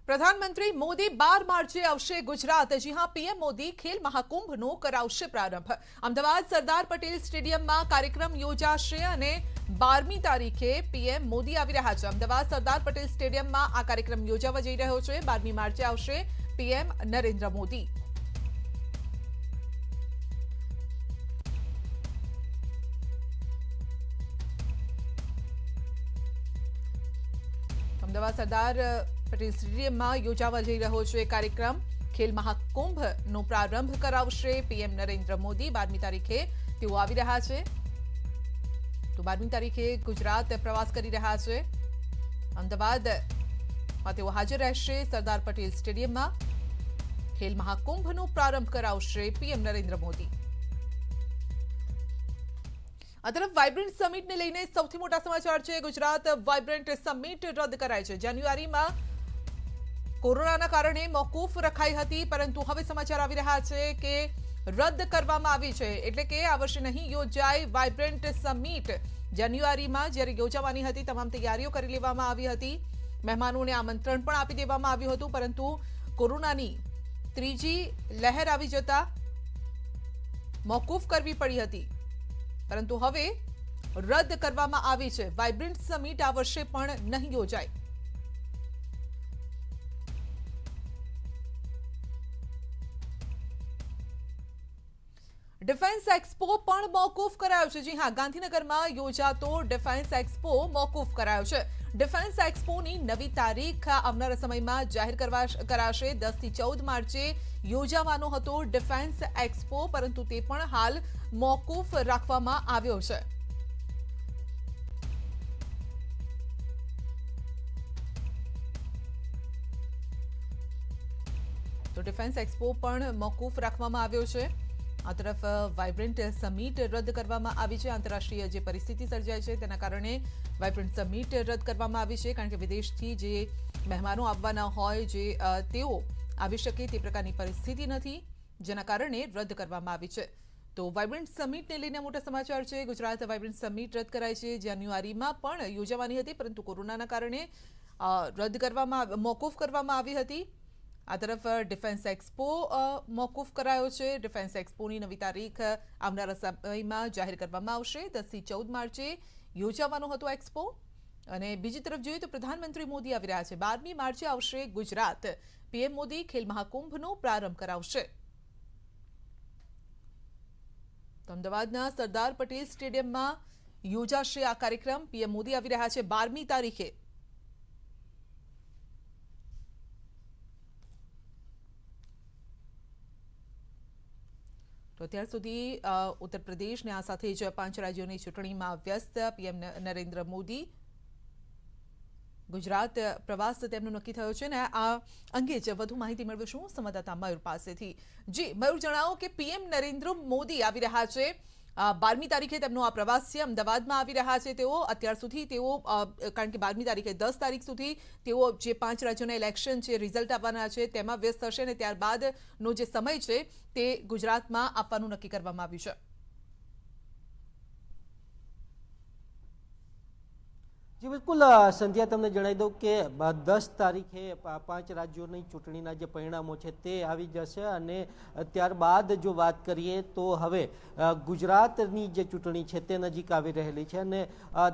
प्रधानमंत्री मोदी 12 मार्चे आवशे गुजरात। जी हां, पीएम मोदी खेल महाकुंभनो करावशे प्रारंभ। अमदावाद सरदार पटेल स्टेडियम में कार्यक्रम योजाशे अने 12मी तारीखे पीएम मोदी आवी रह्या छे। अमदावाद सरदार पटेल स्टेडियम में आ कार्यक्रम योजावा जई रह्यो छे। 12मी मार्चे आवशे पीएम नरेन्द्र मोदी। अमदावाद सरदार पटेल स्टेडियम में योजावा जई रह्यो छे कार्यक्रम खेल महाकुंभ नो प्रारंभ करावशे पीएम नरेन्द्र मोदी। 12मी तारीखे तेओ आवी रह्या छे। तो 12मी तारीखे गुजरात प्रवास करी रह्या छे। अमदावाद में तेओ हाजर रहेशे। सरदार पटेल स्टेडियम में खेल महाकुंभ नो प्रारंभ करावशे पीएम नरेन्द्र मोदी। आ तरफ वाइब्रન્ટ समिट ने लईने सौथी मोटा समाचार छे। गुजरात वाइब्रન્ટ समिट रद्द कराई छे। जान्युआरी में कोरोना कारणे मोकूफ रखाई हती, परंतु हवे समाचार आवी रह्या छे के रद्द करवामां आवी छे। एटले के आ वर्षे नहीं योजाय वाइब्रન્ટ समिट। जान्युआरी में ज्यारे योजावानी हती तमाम तैयारीओ करी लेवामां आवी हती। महेमानोने आमंत्रण पण आपी देवामां आव्युं हतुं, परंतु कोरोनानी त्रीजी लहर आवी जता मोकूफ करवी पड़ी हती, परंतु हवे रद्द करवामां आवी छे। वाइब्रન્ટ समिट आ वर्षे पण नहीं योजाय। डिफेन्स एक्सपो पण मोकूफ करायो छे। जी हां, गांधीनगर में योजातो डिफेन्स एक्सपो मोकूफ करायो छे। डिफेन्स एक्सपोनी नवी तारीख आवनारा समय में जाहिर कराशे। 10 થી 14 मार्चे योजावानो हतो डिफेन्स एक्सपो, परंतु ते पण हाल मोकूफ राखवामां आव्यो छे। तो डिफेन्स एक्सपो पण मोकूफ राखवामां आव्यो छे। आ तरफ वाइब्रન્ટ समिट रद्द करवामां आवी छे। आंतरराष्ट्रीय जे परिस्थिति सर्जाय छे तेना कारणे वाइब्रન્ટ समिट रद्द करवामां आवी छे, कारण के विदेशथी जे महेमानो आववाना होय जे तेओ आवी शके ते प्रकारनी परिस्थिति नथी, जेना कारणे रद्द करवामां आवी छे। तो वाइब्रન્ટ समिट ने लईने मोटा समाचार छे। गुजरात वाइब्रન્ટ समिट रद्द कराई छे। जान्युआरीमां पण योजावानी हती, परंतु कोरोनाना कारणे रद्द करवामां मोकूफ करवामां आवी हती। आ तरफ डिफेन्स एक्सपो मोकूफ करायो छे। डिफेन्स एक्सपोनी नवी तारीख आवनारा समयमां जाहिर करवामां आवशे। 10 થી 14 मार्चे योजावानो हतो एक्सपो। अने बीजी तरफ जोईए तो प्रधानमंत्री मोदी आवी रह्या छे। 12मी मार्चे आवशे गुजरात। पीएम मोदी खेल महाकुंभनो प्रारंभ करावशे। तो अमदावादना सरदार पटेल स्टेडियम में योजाशे आ कार्यक्रम। पीएम मोदी आवी रह्या छे 12मी तारीखे। तो अत्यार सुधी उत्तर प्रदेश ने आ साथे ज 5 राज्योनी चूंटणीमां व्यस्त पीएम नरेन्द्र मोदी गुजरात प्रवास तेमनो नक्की थयो छे। ने आ अंगे ज वधु माहिती मेळवीशुं संवाददाता मयूर पासेथी। जी मयूर, जणावो के पीएम नरेन्द्र मोदी आवी रह्या छे। 12मी तारीखे तेमनो आ प्रवास छे। अमदावादमां आवी रह्या छे तेओ। अत्यार सुधी तेओ कारण के 12मी तारीखे 10 तारीख सुधी तेओ जे 5 राज्योना इलेक्शन छे, रिजल्ट आववाना छे तेमां व्यस्त थशे ने त्यारबादनो जे समय छे ते गुजरातमां आपवानुं नक्की करवामां आव्युं छे। जी बिल्कुल संध्या, तमने जणावी दऊं के 10 तारीखे 5 राज्योनी चूंटणीना जे परिणामों छे ते आवी जशे। अने त्यारबाद जो बात करीए तो हवे गुजरातनी जे चूंटणी छे ते नजीक आवी रहेली छे। अने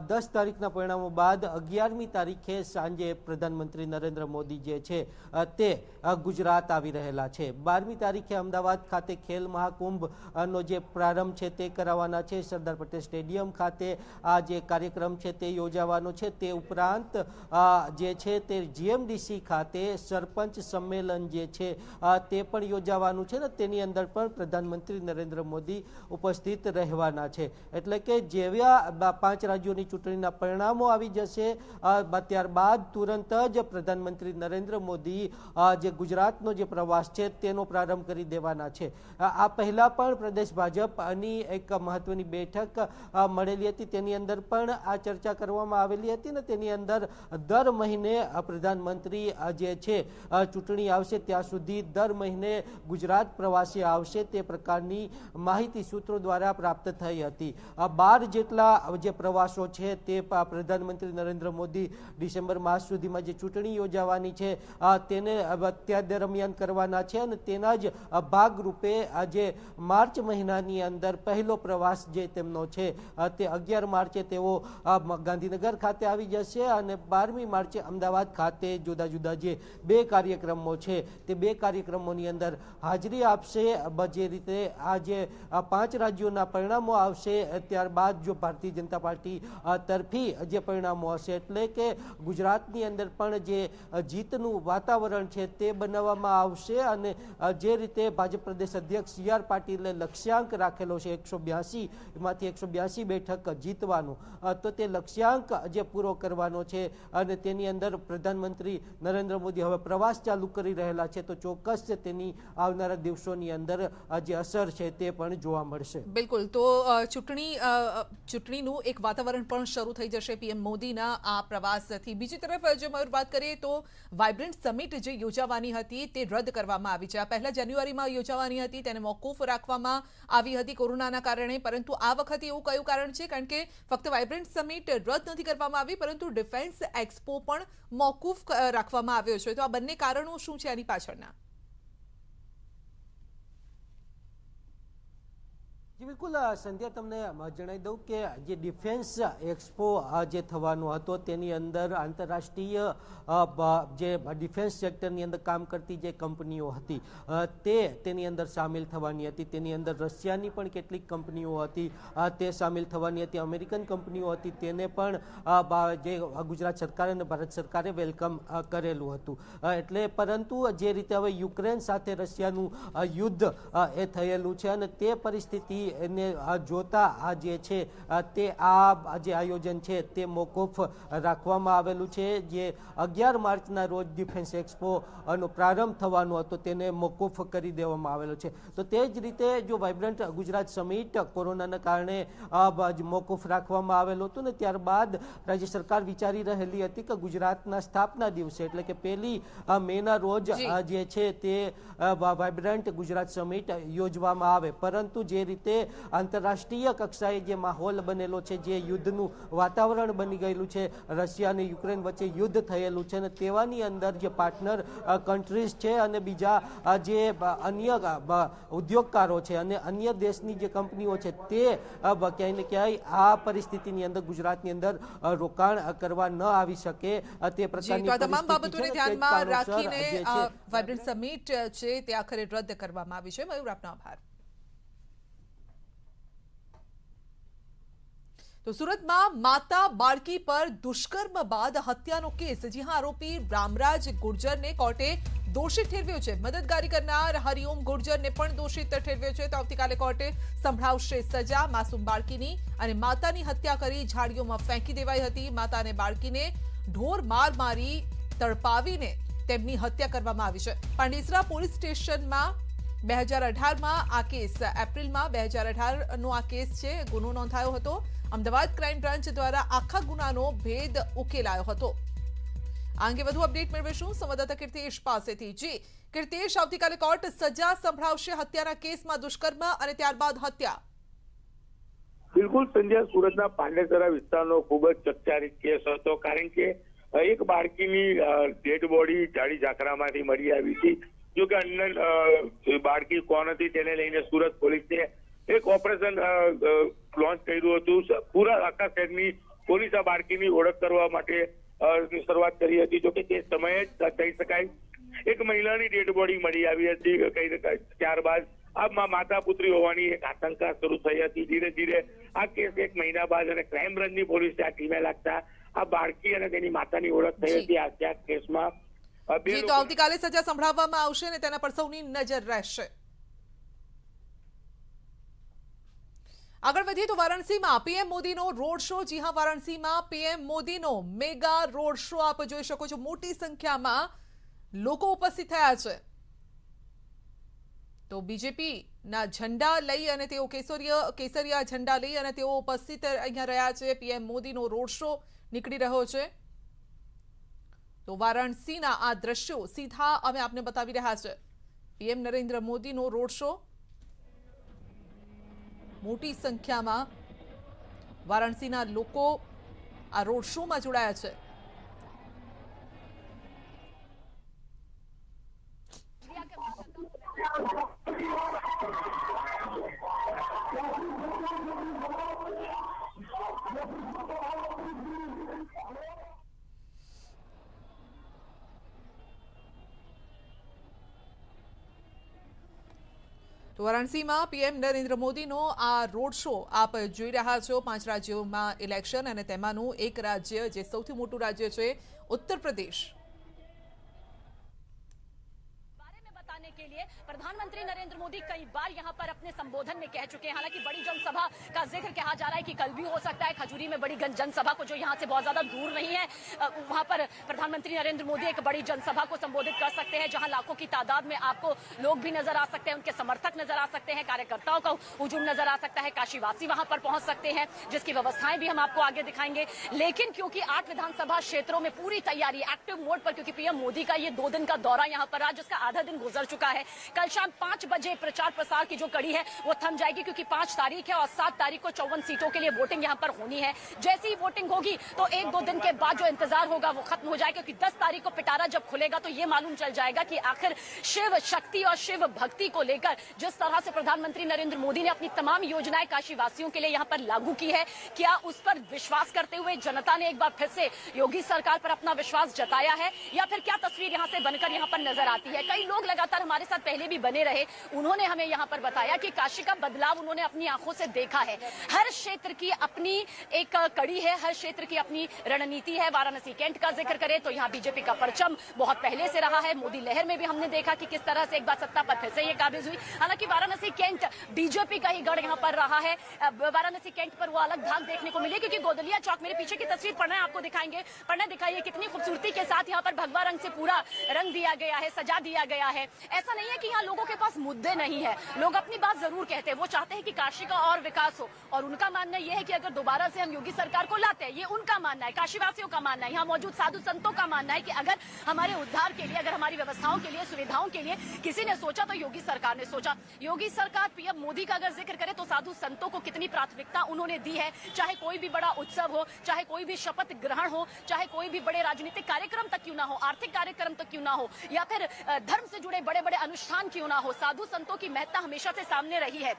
10 तारीखना परिणामों बाद 11मी तारीखे सांजे प्रधानमंत्री नरेन्द्र मोदी जे छे ते गुजरात आवी रहेला छे। 12मी तारीखे अमदावाद खाते खेल महाकुंभ नो जे प्रारंभ छे ते करावाना छे। सरदार पटेल स्टेडियम खाते आ जे कार्यक्रम छे ते योजावानो छे। ते उपरांत जे छे ते जीएमडीसी खाते सरपंच सम्मेलन जे छे ते पण योजावानुं छे ने तेनी अंदर पण प्रधानमंत्री नरेन्द्र मोदी उपस्थित रहेवाना छे। एटले के जेव्या 5 राज्योनी चूंटणीना परिणामों आवी जशे त्यारबाद तुरंत ज प्रधानमंत्री नरेन्द्र मोदी जे गुजरातनो जे प्रवास छे तेनो प्रारंभ करी देवाना छे। आ पहला पण प्रदेश भाजपनी एक महत्वनी बैठक मळेली हती, तेनी अंदर पण आ चर्चा करवामां आवेली ચાલી હતી ને તેની અંદર દર મહિને પ્રધાનમંત્રી જે છે ચૂંટણી આવશે ત્યાં સુધી દર મહિને ગુજરાત પ્રવાસે આવશે તે પ્રકારની માહિતી સૂત્રો દ્વારા પ્રાપ્ત થઈ હતી. 12 જેટલા જે પ્રવાસો છે તે પ્રધાનમંત્રી નરેન્દ્ર મોદી ડિસેમ્બર માસ સુધીમાં જે ચૂંટણી યોજાવાની છે તેને ત્યાં દરમિયાન કરવાના છે અને તેના જ ભાગરૂપે આજે માર્ચ મહિનાની અંદર પહેલો પ્રવાસ જે તેમનો છે તે 11 માર્ચે તેઓ ગાંધીનગર ખાતે આવી જશે અને 12મી માર્ચે અમદાવાદ ખાતે જુદા જુદા જે 2 કાર્યક્રમો છે તે 2 કાર્યક્રમોની અંદર હાજરી આપશે. જે રીતે આ જે 5 રાજ્યોના પરિણામો આવશે ત્યારબાદ જો ભારતીય જનતા પાર્ટી તરફી જે પરિણામો હશે એટલે કે ગુજરાતની અંદર પણ જે જીતનું વાતાવરણ છે તે બનાવવામાં આવશે અને જે રીતે ભાજપ પ્રદેશ અધ્યક્ષ CR પાટીલે લક્ષ્યાંક રાખેલો છે 182 એમાંથી 182 બેઠક જીતવાનું, તો તે લક્ષ્યાંક જે પૂરો કરવાનો છે અને તેની અંદર પ્રધાનમંત્રી નરેન્દ્ર મોદી હવે પ્રવાસ ચાલુ કરી રહેલા છે તો ચોક્કસ તેની આવનારા દિવસોની અંદર જે અસર છે તે પણ જોવા મળશે. બિલકુલ, તો ચૂંટણીનું એક વાતાવરણ પણ શરૂ થઈ જશે PM મોદીના આ પ્રવાસથી. બીજી તરફ જો મયુર વાત કરીએ તો વાઇબ્રન્ટ સમિટ જે યોજાવાની હતી તે રદ કરવામાં આવી છે. આ પહેલા જાન્યુઆરીમાં યોજાવાની હતી, તેને મોકૂફ રાખવામાં આવી હતી કોરોનાના કારણે, પરંતુ આ વખતે એવું કયું કારણ છે? કારણ કે ફક્ત વાઇબ્રન્ટ સમિટ રદ નથી કરવામાં આવી પરંતુ ડિફેન્સ એક્સપો પણ મોકૂફ રાખવામાં આવ્યો છે. તો આ બંને કારણો શું છે આની પાછળના? બિલકુલ સંધ્યા, તમને જણાવી દઉં કે જે ડિફેન્સ એક્સપો જે થવાનો હતો તેની અંદર આંતરરાષ્ટ્રીય જે ડિફેન્સ સેક્ટરની અંદર કામ કરતી જે કંપનીઓ હતી તેની અંદર સામેલ થવાની હતી. તેની અંદર રશિયાની પણ કેટલીક કંપનીઓ હતી તે સામેલ થવાની હતી, અમેરિકન કંપનીઓ હતી, તેને પણ જે ગુજરાત સરકાર અને ભારત સરકારે વેલકમ કરેલું હતું. એટલે પરંતુ જે રીતે હવે યુક્રેન સાથે રશિયાનું યુદ્ધ એ થયેલું છે અને તે પરિસ્થિતિ એને જોતા આ જે છે તે આ જે આયોજન છે તે મોકૂફ રાખવામાં આવેલું છે. જે 11 માર્ચના રોજ ડિફેન્સ એક્સપો નો પ્રારંભ થવાનો હતો તેને મોકૂફ કરી દેવામાં આવેલો છે. તો તે જ રીતે જો વાઇબ્રન્ટ ગુજરાત સમિટ કોરોનાના કારણે મોકૂફ રાખવામાં આવેલું હતું ને ત્યારબાદ રાજ્ય સરકાર વિચારી રહેલી હતી કે ગુજરાતના સ્થાપના દિવસે એટલે કે 1 મેના રોજ જે છે તે વાઇબ્રન્ટ ગુજરાત સમિટ યોજવામાં આવે, પરંતુ જે રીતે આંતરરાષ્ટ્રીય કક્ષાએ જે માહોલ બનેલો છે, જે યુદ્ધનું વાતાવરણ બની ગયેલું છે, રશિયા અને યુક્રેન વચ્ચે યુદ્ધ થયેલું છે અને તેવાની અંદર જે પાર્ટનર કન્ટ્રીઝ છે અને બીજા જે અન્ય ઉદ્યોગકારો છે અને અન્ય દેશની જે કંપનીઓ છે તે ક્યાંય ને ક્યાંય આ પરિસ્થિતિની અંદર ગુજરાતની અંદર રોકાણ કરવા ન આવી શકે તે પ્રકારની તમામ બાબતોને ધ્યાનમાં રાખીને વાઇબ્રન્ટ સમિટ છે તે આખરે રદ કરવામાં આવી છે. મયુર, આપનો આભાર. તો સુરતમાં માતા બાળકી પર દુષ્કર્મ બાદ હત્યાનો કેસ. જી હા, આરોપી રામરાજ ગુર્જરને કોર્ટે દોષિત ઠેરવ્યો છે. મદદગારી કરનાર હરિઓમ ગુર્જરને પણ દોષિત ઠેરવ્યો છે. તો આવતીકાલે કોર્ટે સંભળાવશે સજા. માસૂમ બાળકીની અને માતાની હત્યા કરી ઝાડીઓમાં ફેંકી દેવાઈ હતી. માતા અને બાળકીને ઢોર માર મારી તડપાવીને તેમની હત્યા કરવામાં આવી છે. પાંડેસરા પોલીસ સ્ટેશનમાં 2018માં આ કેસ, એપ્રિલમાં 2018નો આ કેસ છે, ગુનો નોંધાયો હતો. અમદાવાદ ક્રાઇમ બ્રાન્ચ દ્વારા આખા ગુનાનો ભેદ ઉકેલાયો હતો. આ અંગે વધુ અપડેટ મેળવીશું સંવાદદાતા કીર્તિશ પાસેથી. જી કીર્તિશ, આવતીકાલે કોર્ટ સજા સંભળાવશે હત્યાના કેસમાં દુષ્કર્મ અને ત્યારબાદ હત્યા. બિલકુલ સંજય, સુરતના પાંડેસરા વિસ્તારનો ખૂબ જ ચર્ચારિત કેસ હતો, કારણ કે એક બાળકીની ડેડ બોડી જાડી ઝાકરામાંથી મળી આવી હતી. જો કે અન્ય બાળકી કોણ હતી તેને લઈને સુરત પોલીસે એક ઓપરેશન લોન્ચ કર્યું હતું. પૂરા આખા શહેરની પોલીસ આ બાળકીની ઓળખ કરવા માટે શરૂઆત કરી હતી. જો કે તે સમયે જ કહી શકાય એક મહિલાની ડેડ બોડી મળી આવી હતી. ત્યારબાદ આ માતા પુત્રી હોવાની એક આશંકા શરૂ થઈ હતી. ધીરે ધીરે આ કેસ 1 મહિના બાદ અને ક્રાઇમ બ્રાન્ચની પોલીસે આ ટીમે લાગતા આ બાળકી અને તેની માતાની ઓળખ થઈ હતી. આ કેસમાં તો આવતીકાલે સજા સંભળાવવામાં આવશે અને તેના પર સૌની નજર રહેશે. આગળ વધીએ તો વારાણસીમાં PM મોદીનો રોડ શો. જી હા, વારાણસીમાં PM મોદીનો મેગા રોડ શો આપ જોઈ શકો છો. મોટી સંખ્યામાં લોકો ઉપસ્થિત થયા છે. તો બીજેપીના ઝંડા લઈ અને તેઓ કેસરિયા ઝંડા લઈ અને તેઓ ઉપસ્થિત અહીંયા રહ્યા છે. PM મોદીનો રોડ શો નીકળી રહ્યો છે। તો વારાણસીના આ દ્રશ્યો સીધા અમે આપને બતાવી રહ્યા છે। પીએમ નરેન્દ્ર મોદીનો રોડ શો, મોટી સંખ્યામાં વારાણસીના લોકો આ રોડ શોમાં જોડાયા છે। તો વારાણસીમાં પીએમ નરેન્દ્ર મોદીનો આ રોડ શો આપ જોઈ રહ્યા છો। 5 રાજ્યોમાં ઇલેક્શન અને તેમાંનું એક રાજ્ય જે સૌથી મોટું રાજ્ય છે उत्तर प्रदेश। के लिए प्रधानमंत्री नरेंद्र मोदी कई बार यहां पर अपने संबोधन में कह चुके हैं। हालांकि बड़ी जनसभा का जिक्र कहा जा रहा है कि कल भी हो सकता है खजूरी में बड़ी जनसभा को, जो यहां से बहुत ज्यादा दूर नहीं है, वहां पर प्रधानमंत्री नरेंद्र मोदी एक बड़ी जनसभा को संबोधित कर सकते हैं, जहां लाखों की तादाद में आपको लोग भी नजर आ सकते हैं, उनके समर्थक नजर आ सकते हैं, कार्यकर्ताओं का हुजूम नजर आ सकता है, काशीवासी वहां पर पहुंच सकते हैं, जिसकी व्यवस्थाएं भी हम आपको आगे दिखाएंगे। लेकिन क्योंकि 8 विधानसभा क्षेत्रों में पूरी तैयारी एक्टिव मोड पर, क्योंकि पीएम मोदी का ये 2 दिन का दौरा यहां पर रहा, जिसका आधा दिन गुजर चुका है। कल शाम 5 बजे प्रचार प्रसार की जो कड़ी है वो थम जाएगी, क्योंकि 5 तारीख है और 7 तारीख को 54 सीटों के लिए वोटिंग यहां पर होनी है। जैसे ही वोटिंग होगी तो 1-2 दिन के बाद जो इंतजार होगा वो खत्म हो जाएगा, क्योंकि 10 तारीख को पिटारा जब खुलेगा तो ये मालूम चल जाएगा कि आखिर शिव शक्ति और शिव भक्ति को लेकर जिस तरह से प्रधानमंत्री नरेंद्र मोदी ने अपनी तमाम योजनाएं काशीवासियों के लिए यहाँ पर लागू की है, क्या उस पर विश्वास करते हुए जनता ने एक बार फिर से योगी सरकार पर अपना विश्वास जताया है, या फिर क्या तस्वीर यहाँ से बनकर यहाँ पर नजर आती है। कई लोग लगातार हमारे साथ पहले भी बने रहे, उन्होंने हमें यहाँ पर बताया कि काशी का बदलाव उन्होंने अपनी आंखों से देखा है। हर क्षेत्र की अपनी एक कड़ी है, हर क्षेत्र की अपनी रणनीति है। वाराणसी कैंट का जिक्र करें तो यहाँ बीजेपी का परचम बहुत पहले से रहा है। मोदी लहर में भी हमने देखा कि किस तरह से एक बार सत्ता पर फिर से ये काबिज हुई। हालांकि वाराणसी कैंट बीजेपी का ही गढ़ यहाँ पर रहा है। वाराणसी कैंट पर वो अलग धाक देखने को मिली, क्योंकि गोदलिया चौक, मेरे पीछे की तस्वीर पढ़ना आपको दिखाएंगे, पढ़ना दिखाइए कितनी खूबसूरती के साथ यहाँ पर भगवा रंग से पूरा रंग दिया गया है, सजा दिया गया है। ऐसा नहीं है कि यहाँ लोगों के पास मुद्दे नहीं है, लोग अपनी बात जरूर कहते हैं। वो चाहते हैं कि काशी का और विकास हो, और उनका मानना यह है कि अगर दोबारा से हम योगी सरकार को लाते हैं, ये उनका मानना है, काशीवासियों का मानना है, यहाँ मौजूद साधु संतों का मानना है कि अगर हमारे उद्धार के लिए, अगर हमारी व्यवस्थाओं के लिए, सुविधाओं के लिए किसी ने सोचा तो योगी सरकार ने सोचा। योगी सरकार पीएम मोदी का अगर जिक्र करे तो साधु संतों को कितनी प्राथमिकता उन्होंने दी है। चाहे कोई भी बड़ा उत्सव हो, चाहे कोई भी शपथ ग्रहण हो, चाहे कोई भी बड़े राजनीतिक कार्यक्रम तक क्यों ना हो, आर्थिक कार्यक्रम तक क्यों ना हो, या फिर धर्म से जुड़े बड़े बड़े अनुष्ठान क्यों ना हो, साधु संतों की महत्ता हमेशा से सामने रही है।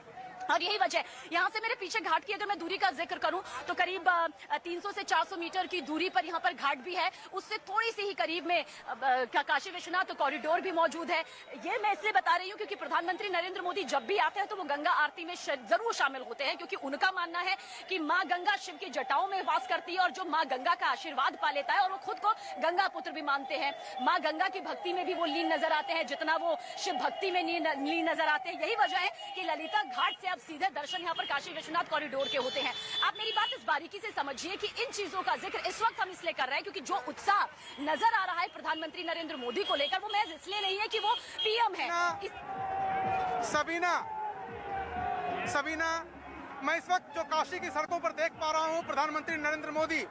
और यही वजह, यहाँ से मेरे पीछे घाट की अगर मैं दूरी का जिक्र करूं तो करीब 300 से 400 मीटर की दूरी पर यहाँ पर घाट भी है। उससे थोड़ी सी ही करीब में काशी विश्वनाथ कॉरिडोर भी मौजूद है। ये मैं इसलिए बता रही हूँ क्योंकि प्रधानमंत्री नरेंद्र मोदी जब भी आते हैं तो वो गंगा आरती में जरूर शामिल होते हैं, क्योंकि उनका मानना है कि माँ गंगा शिव की जटाओं में वास करती है और जो माँ गंगा का आशीर्वाद पा लेता है, और वो खुद को गंगा पुत्र भी मानते हैं। माँ गंगा की भक्ति में भी वो लीन नजर आते हैं जितना वो शिव भक्ति में लीन नजर आते हैं। यही वजह है कि ललिता घाट से सीधे दर्शन यहाँ पर काशी विश्वनाथ कॉरिडोर के होते हैं। आप मेरी बात इस बारीकी से समझिए कि इन चीजों का जिक्र इस वक्त हम इसलिए कर रहे हैं क्योंकि जो उत्साह नजर आ रहा है प्रधानमंत्री नरेंद्र मोदी को लेकर, वो महज इसलिए नहीं है कि वो पीएम है। सबीना, मैं इस वक्त जो काशी की सड़कों पर देख पा रहा हूँ, प्रधानमंत्री नरेंद्र मोदी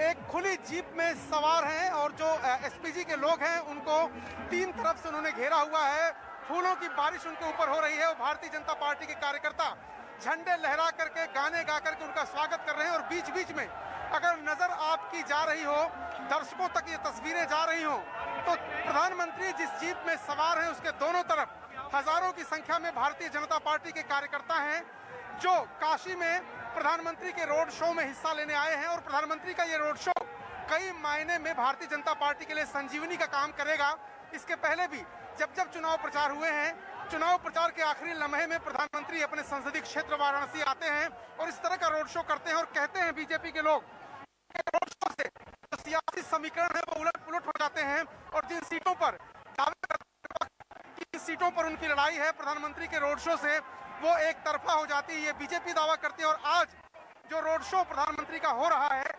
एक खुली जीप में सवार हैं, और जो एसपीजी के लोग हैं उनको 3 तरफ से उन्होंने घेरा हुआ है। फूलों की बारिश उनके ऊपर हो रही है, और भारतीय जनता पार्टी के कार्यकर्ता झंडे लहरा करके, गाने गा करके उनका स्वागत कर रहे हैं। और बीच बीच में अगर नजर आपकी जा रही हो, दर्शकों तक ये तस्वीरें जा रही हो, तो प्रधानमंत्री जिस जीप में सवार हैं उसके दोनों तरफ हजारों की संख्या में भारतीय जनता पार्टी के कार्यकर्ता हैं, जो काशी में प्रधानमंत्री के रोड शो में हिस्सा लेने आए हैं। और प्रधानमंत्री का ये रोड शो कई मायने में भारतीय जनता पार्टी के लिए संजीवनी का काम करेगा। इसके पहले भी जब जब चुनाव प्रचार हुए हैं, चुनाव प्रचार के आखिरी लम्हे में प्रधानमंत्री अपने संसदीय क्षेत्र वाराणसी आते हैं और इस तरह का रोड शो करते हैं, और कहते हैं बीजेपी के लोग रोड शो से जो सियासी समीकरण है वो उलट पुलट हो जाते हैं, और जिन सीटों पर सीटों पर उनकी लड़ाई है प्रधानमंत्री के रोड शो से, वो एक तरफा हो जाती है, ये बीजेपी दावा करती है। और आज जो रोड शो प्रधानमंत्री का हो रहा है,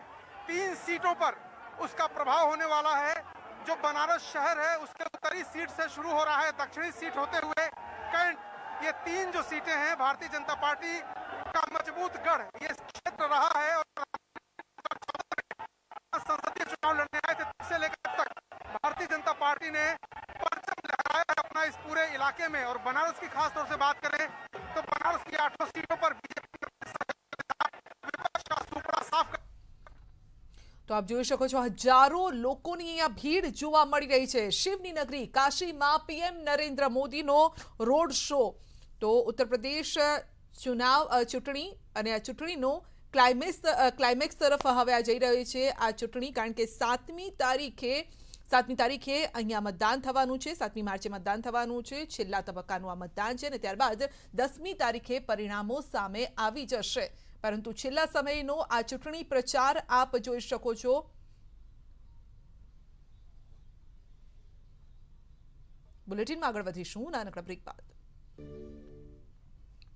3 सीटों पर उसका प्रभाव होने वाला है। जो बनारस शहर है उसके उत्तरी सीट से शुरू हो रहा है, दक्षिणी सीट होते हुए कैंट, ये 3 जो सीटें हैं भारतीय जनता पार्टी का मजबूत गढ़ ये क्षेत्र रहा है। और चुनाव लड़ने आए थे तब से लेकर अब तक भारतीय जनता पार्टी ने परचम लहराया है अपना इस पूरे इलाके में। और बनारस की खास तौर से बात करें तो बनारस की 8 सीटों पर बीजेपी विपक्ष का सुपड़ा साफ कर। તો આપ જોઈ શકો છો હજારો લોકોની અહીંયા ભીડ જોવા મળી રહી છે શિવની નગરી કાશીમાં પીએમ નરેન્દ્ર મોદીનો રોડ શો। તો ઉત્તર પ્રદેશ ચૂંટણી અને આ ચૂંટણીનો ક્લાઇમેક્સ તરફ હવે આ જઈ રહ્યો છે આ ચૂંટણી, કારણ કે 7મી તારીખે અહીંયા મતદાન થવાનું છે, 7મી માર્ચે મતદાન થવાનું છે, છેલ્લા તબક્કાનું આ મતદાન છે અને ત્યારબાદ 10મી તારીખે પરિણામો સામે આવી જશે। પરંતુ છેલ્લા સમયનો આ ચૂંટણી પ્રચાર આપ જોઈ શકો છો। બુલેટિનમાં આગળ વધીશું નાનકડા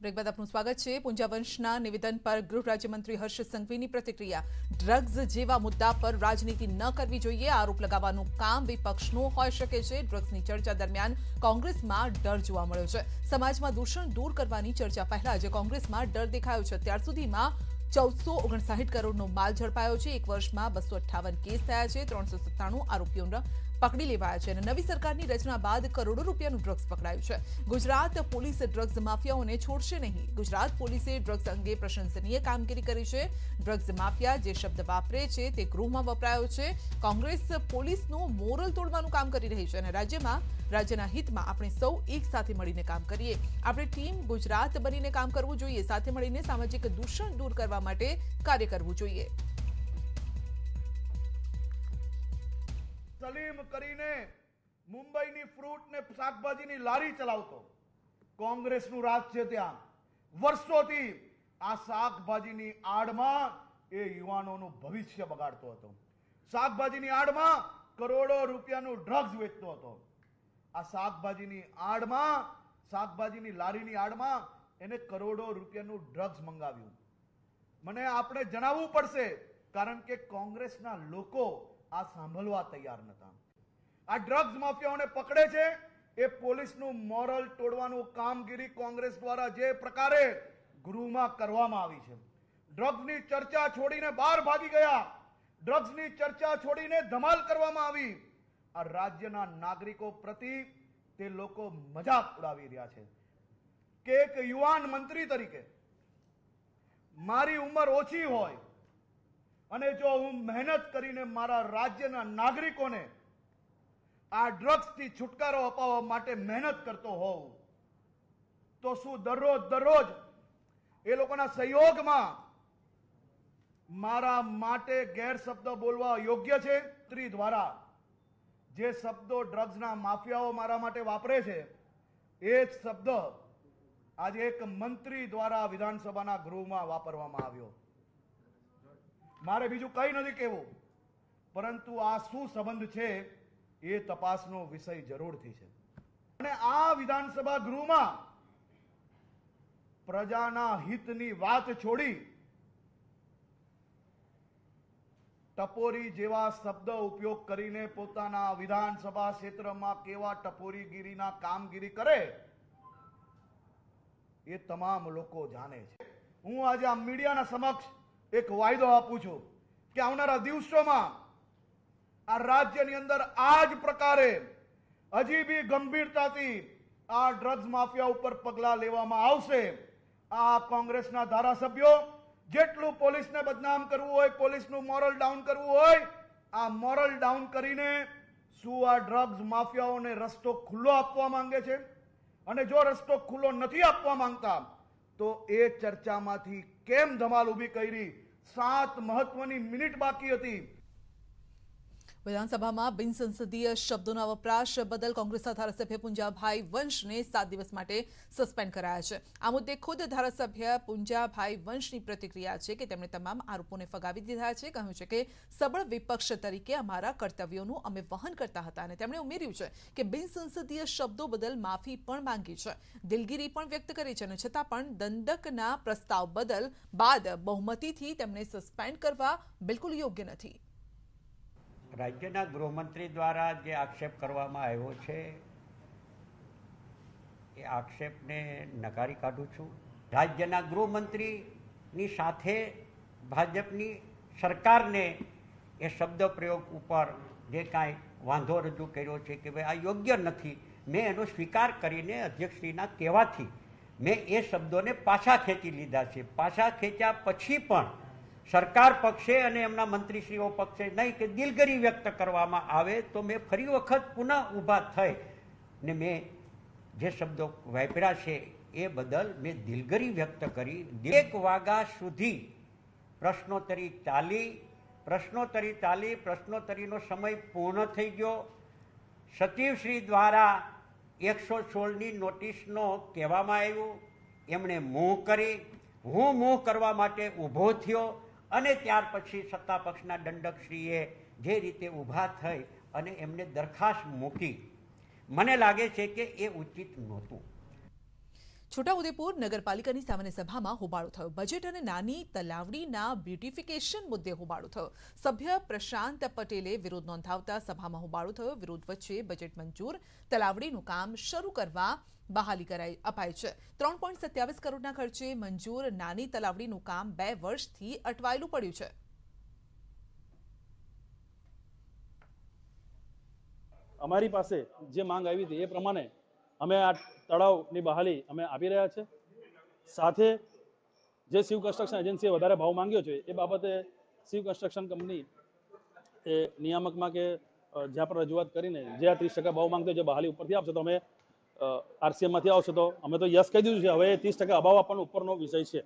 બ્રેક બાદ આપનું સ્વાગત છે। પૂંજા વંશના નિવેદન પર ગૃહ રાજ્યમંત્રી હર્ષ સંઘવીની પ્રતિક્રિયા। ડ્રગ્સ જેવા મુદ્દા પર રાજનીતિ ન કરવી જોઈએ, આરોપ લગાવવાનું કામ વિપક્ષનું હોઈ શકે છે। ડ્રગ્સની ચર્ચા દરમિયાન કોંગ્રેસમાં ડર જોવા મળ્યો છે। સમાજમાં દૂષણ દૂર કરવાની ચર્ચા પહેલા જ કોંગ્રેસમાં ડર દેખાયો છે। અત્યાર સુધીમાં 1459 કરોડનો માલ ઝડપાયો છે। એક વર્ષમાં 258 કેસ થયા છે, 397 આરોપીઓને પકડી લેવાયા છે અને નવી સરકારની રચના બાદ કરોડો રૂપિયાનું ડ્રગ્સ પકડાયું છે। ગુજરાત પોલીસ ડ્રગ્સ માફિયાઓને છોડશે નહીં। ગુજરાત પોલીસે ડ્રગ્સ અંગે પ્રશંસનીય કામગીરી કરી છે। ડ્રગ્સ માફિયા જે શબ્દ વાપરે છે તે ગૃહમાં વપરાયો છે। કોંગ્રેસ પોલીસનું મોરલ તોડવાનું કામ કરી રહી છે અને રાજ્યના હિતમાં આપણે સૌ એક સાથે મળીને કામ કરીએ। આપણે ટીમ ગુજરાત બનીને કામ કરવું જોઈએ, સાથે મળીને સામાજિક દૂષણ દૂર કરવા માટે કાર્ય કરવું જોઈએ। સલીમ કરીને મુંબઈની ફ્રૂટ ને શાકભાજીની લારી ચલાવતો કોંગ્રેસનું રાજ છે। ત્યાં વર્ષોથી આ શાકભાજીની આડમાં એ યુવાનોનું ભવિષ્ય બગાડતો હતો। શાકભાજીની આડમાં કરોડો રૂપિયાનું ડ્રગ્સ વેચતો હતો। આ શાકભાજીની આડમાં શાકભાજીની લારીની આડમાં એને કરોડો રૂપિયાનું ડ્રગ્સ મંગાવ્યું। મને આપણે જણાવવું પડશે, કારણ કે કોંગ્રેસના લોકો આ સાંભળવા તૈયાર નતા। આ ડ્રગ્સ માફિયાઓને પકડે છે એ પોલીસનું મોરલ તોડવાનું કામગીરી કોંગ્રેસ દ્વારા જે પ્રકારે ગૃહમાં કરવામાં આવી છે। ડ્રગ્સની ચર્ચા છોડીને બહાર ભાગી ગયા, ડ્રગ્સની ચર્ચા છોડીને ધમાલ કરવામાં આવી। આ રાજ્યના નાગરિકો પ્રતિ તે લોકો મજાક ઉડાવી રહ્યા છે કે એક યુવાન મંત્રી તરીકે મારી ઉંમર ઓછી હોય અને જો હું મહેનત કરીને મારા રાજ્યના નાગરિકોને આ ડ્રગ્સથી છુટકારો અપાવવા માટે મહેનત કરતો હોઉં તો શું દરરોજ એ લોકોના સહયોગમાં મારા માટે ગેરશબ્દ બોલવા યોગ્ય છે? સ્ત્રી દ્વારા જે શબ્દો ડ્રગ્સના માફિયાઓ મારા માટે વાપરે છે એ જ શબ્દ આજે એક મંત્રી દ્વારા વિધાનસભાના ગૃહમાં વાપરવામાં આવ્યો। મારે બીજું કંઈ નથી કહેવું, પરંતુ આ શું સંબંધ છે એ તપાસનો વિષય જરૂરથી છે। અને આ વિધાનસભા ગૃહમાં પ્રજાના હિતની વાત છોડી ટપોરી જેવા શબ્દ ઉપયોગ કરીને પોતાના વિધાનસભા ક્ષેત્રમાં કેવા ટપોરીગીરીના કામગીરી કરે એ તમામ લોકો જાણે છે। હું આજે આ મીડિયાના સમક્ષ એક વાયદો આપું છું કે આવનારા દિવસોમાં આ રાજ્યની અંદર આ જ પ્રકારે હજી બી ગંભીરતાથી આ ડ્રગ્સ માફિયા ઉપર પગલાં લેવામાં આવશે। આ કોંગ્રેસના ધારાસભ્યો જેટલું પોલીસને બદનામ કરવું હોય, પોલીસનું મોરલ ડાઉન કરવું હોય, આ મોરલ ડાઉન કરીને શું આ ડ્રગ્સ માફિયાઓને રસ્તો ખુલ્લો આપવા માંગે છે? અને જો રસ્તો ખુલ્લો નથી આપવા માંગતા તો એ ચર્ચામાંથી કેમ ધમાલ ઊભી કરી? 7 મહત્વની મિનિટ બાકી હતી। વિધાનસભામાં બિનસંસદીય શબ્દોના વપરાશ બદલ કોંગ્રેસના ધારાસભ્ય પૂંજાભાઈ વંશને 7 દિવસ માટે સસ્પેન્ડ કરાયા છે। આ મુદ્દે ખુદ ધારાસભ્ય પૂંજાભાઈ વંશની પ્રતિક્રિયા છે કે તેમણે તમામ આરોપોને ફગાવી દીધા છે। કહ્યું છે કે સબળ વિપક્ષ તરીકે અમારા કર્તવ્યોનું અમે વહન કરતા હતા અને તેમણે ઉમેર્યું છે કે બિનસંસદીય શબ્દો બદલ માફી પણ માંગી છે, દિલગીરી પણ વ્યક્ત કરી છે અને છતાં પણ દંડકના પ્રસ્તાવ બદલ બાદ બહુમતીથી તેમને સસ્પેન્ડ કરવા બિલકુલ યોગ્ય નથી। રાજ્યના ગૃહમંત્રી દ્વારા જે આક્ષેપ કરવામાં આવ્યો છે એ આક્ષેપને નકારી કાઢું છું। રાજ્યના ગૃહમંત્રીની સાથે ભાજપની સરકારને એ શબ્દ પ્રયોગ ઉપર જે કાંઈ વાંધો રજૂ કર્યો છે કે ભાઈ આ યોગ્ય નથી, મેં એનો સ્વીકાર કરીને અધ્યક્ષશ્રીના કહેવાથી મેં એ શબ્દોને પાછા ખેંચી લીધા છે. પાછા ખેંચ્યા પછી પણ સરકાર પક્ષે અને એમના મંત્રીશ્રીઓ પક્ષે નહીં કે દિલગરી વ્યક્ત કરવામાં આવે તો મેં ફરી વખત પુનઃ ઊભા થઈ ને મેં જે શબ્દો વાપર્યા છે એ બદલ મેં દિલગરી વ્યક્ત કરી. 1 વાગ્યા સુધી પ્રશ્નોત્તરી ચાલી, પ્રશ્નોત્તરીનો સમય પૂર્ણ થઈ ગયો. સચિવશ્રી દ્વારા 116ની નોટિસનો કહેવામાં આવ્યું, એમણે મોં કરી, હું મોં કરવા માટે ઊભો થયો અને ત્યાર પછી સત્તા પક્ષના દંડકશ્રીએ જે રીતે ઊભા થઈ અને એમને દરખાસ્ત મૂકી, મને લાગે છે કે એ ઉચિત નહોતું. છોટાઉદેપુર નગરપાલિકાની સામાન્ય સભામાં હોબાળો થયો. બજેટ અને નાની તલાવડીના બ્યુટિફિકેશન મુદ્દે હોબાળો થયો. સભ્ય પ્રશાંત પટેલે વિરોધ નોંધાવતા સભામાં હોબાળો થયો. વિરોધ વચ્ચે બજેટ મંજૂર તલાવડીનું કામ શરૂ કરવા બહાલી અપાઈ છે. 3.27 કરોડના ખર્ચે મંજૂર નાની તલાવડીનું કામ 2 વર્ષથી અટવાયેલું પડ્યું છે. અમારી પાસે જે માંગ આવી હતી એ પ્રમાણે અમે આ તળાવની બહાલી અમે આપી રહ્યા છે. સાથે જે શિવ કન્સ્ટ્રક્શન એજન્સીએ વધારે ભાવ માંગ્યો છે એ બાબતે શિવ કન્સ્ટ્રક્શન કંપની એ નિયામકમાં કે જ્યાં પણ રજૂઆત કરીને જે આ 30% ભાવ માંગતો જે બહાલી ઉપરથી આપશે તો અમે RCMમાંથી આવશે તો અમે તો યસ કહી દીધું છે. હવે 30% અભાવ આપવાનો ઉપરનો વિષય છે.